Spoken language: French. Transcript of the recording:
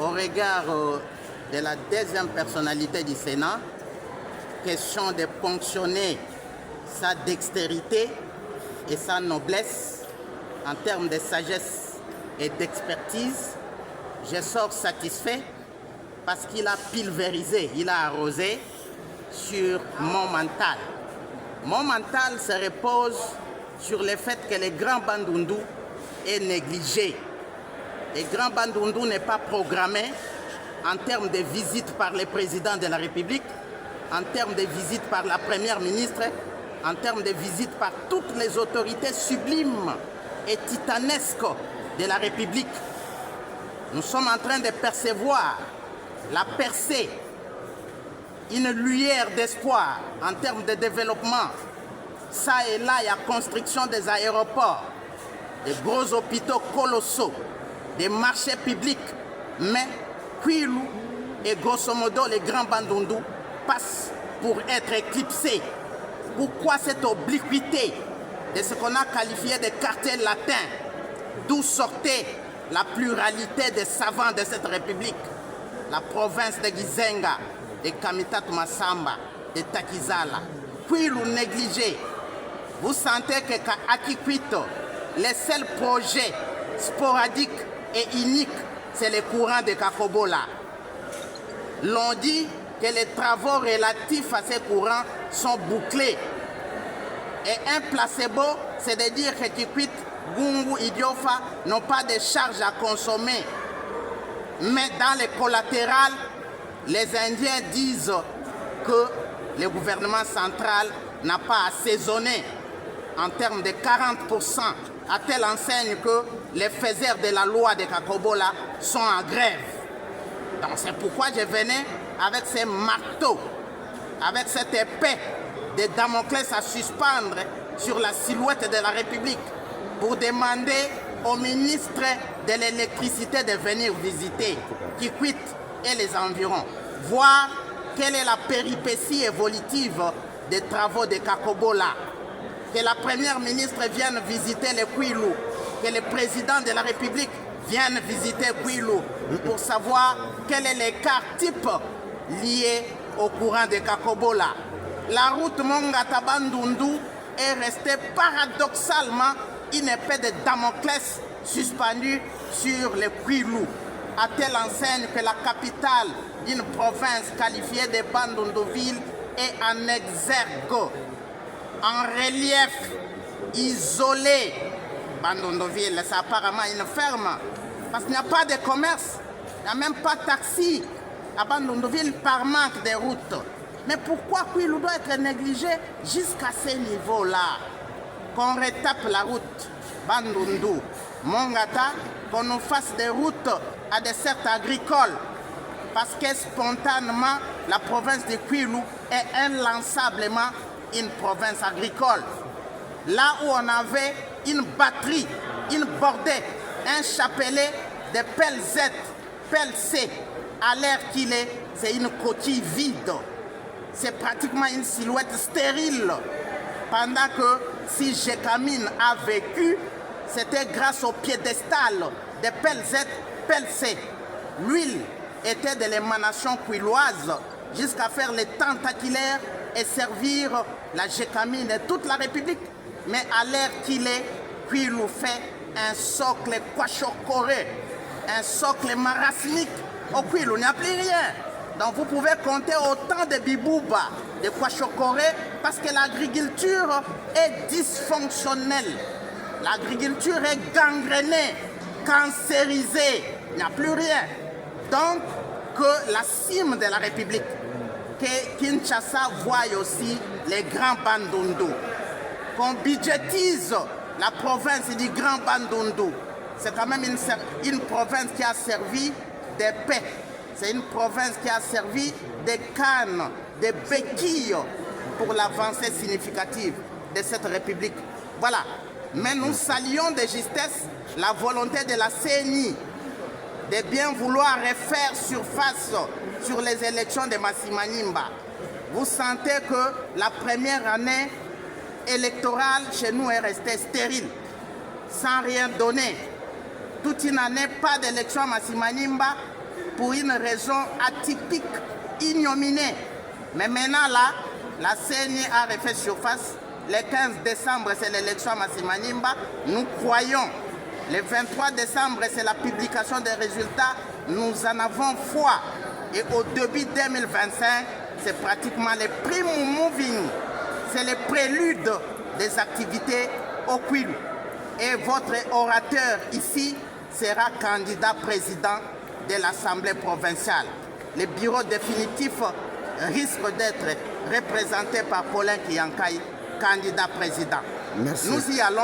au regard de la deuxième personnalité du Sénat, question de ponctionner sa dextérité et sa noblesse en termes de sagesse et d'expertise. Je sors satisfait parce qu'il a pulvérisé, il a arrosé sur mon mental. Mon mental se repose sur le fait que le Grand Bandundu est négligé. Le Grand Bandundu n'est pas programmé en termes de visites par le président de la République, en termes de visites par la première ministre, en termes de visites par toutes les autorités sublimes et titanesques de la République. Nous sommes en train de percevoir la percée, une lueur d'espoir en termes de développement. Ça et là, il y a construction des aéroports, des gros hôpitaux colossaux, des marchés publics. Mais Kwilu et grosso modo les Grands Bandundu passent pour être éclipsés. Pourquoi cette obliquité de ce qu'on a qualifié de quartier latin, d'où sortait la pluralité des savants de cette République, la province de Gizenga, de Kamitat Masamba, de Takizala. Kwilu négligé. Vous sentez que qu'à Akikwito, les seuls projets sporadiques et uniques, c'est les courants de Kakobola. L'on dit que les travaux relatifs à ces courants sont bouclés. Et un placebo, c'est de dire que Kikwit, Gungu, Idiofa n'ont pas de charges à consommer. Mais dans les collatérales, les Indiens disent que le gouvernement central n'a pas assaisonné en termes de 40%, à telle enseigne que les faiseurs de la loi de Kakobola sont en grève. Donc c'est pourquoi je venais avec ces marteaux, avec cette épée de Damoclès à suspendre sur la silhouette de la République pour demander au ministre de l'électricité de venir visiter Kikwit et les environs, voir quelle est la péripétie évolutive des travaux de Kakobola. Que la première ministre vienne visiter le Kwilu, que le président de la République vienne visiter Kwilu pour savoir quel est l'écart type lié au courant de Kakobola. La route Mongata Bandundu est restée paradoxalement une épée de Damoclès suspendue sur le Kwilu, à telle enseigne que la capitale d'une province qualifiée de Bandunduville est en exergue, en relief, isolé. Bandunduville, c'est apparemment une ferme, parce qu'il n'y a pas de commerce, il n'y a même pas de taxi à Bandunduville par manque de routes. Mais pourquoi Kwilu doit être négligé jusqu'à ce niveau-là? Qu'on retape la route Bandundu, Mongata, qu'on nous fasse des routes à des certes agricoles, parce que spontanément, la province de Kwilu est inlassablement une province agricole. Là où on avait une batterie, une bordée, un chapelet de pelle Z, pelle C, à l'air qu'il est, c'est une coquille vide. C'est pratiquement une silhouette stérile. Pendant que si Jekamine a vécu, c'était grâce au piédestal de pelle Z, pelle C. L'huile était de l'émanation kwiloise jusqu'à faire les tentaculaires et servir la Jekamine et toute la République. Mais à l'air qu'il est, Kwilu fait un socle kwachokoré, un socle marasmique. Au Kwilu, il n'y a plus rien. Donc vous pouvez compter autant de bibouba, de kwachokoré, parce que l'agriculture est dysfonctionnelle. L'agriculture est gangrénée, cancérisée. Il n'y a plus rien. Donc que la cime de la République, que Kinshasa voie aussi les Grands Bandundu, qu'on budgétise la province du Grand Bandundu. C'est quand même une province qui a servi de paix. C'est une province qui a servi de canne, de béquilles pour l'avancée significative de cette République. Voilà. Mais nous saluons de justesse la volonté de la CENI de bien vouloir refaire surface sur les élections de Massimanimba. Vous sentez que la première année électorale chez nous est restée stérile, sans rien donner. Toute une année, pas d'élection à Massimanimba pour une raison atypique, ignominée. Mais maintenant là, la CENI a refait surface. Le 15 décembre, c'est l'élection à Massimanimba. Nous croyons. Le 23 décembre, c'est la publication des résultats. Nous en avons foi. Et au début 2025, c'est pratiquement le prime moving. C'est le prélude des activités au Kwilu. Et votre orateur ici sera candidat président de l'Assemblée provinciale. Le bureau définitif risque d'être représenté par Paulin Kiyankai, candidat président. Merci. Nous y allons.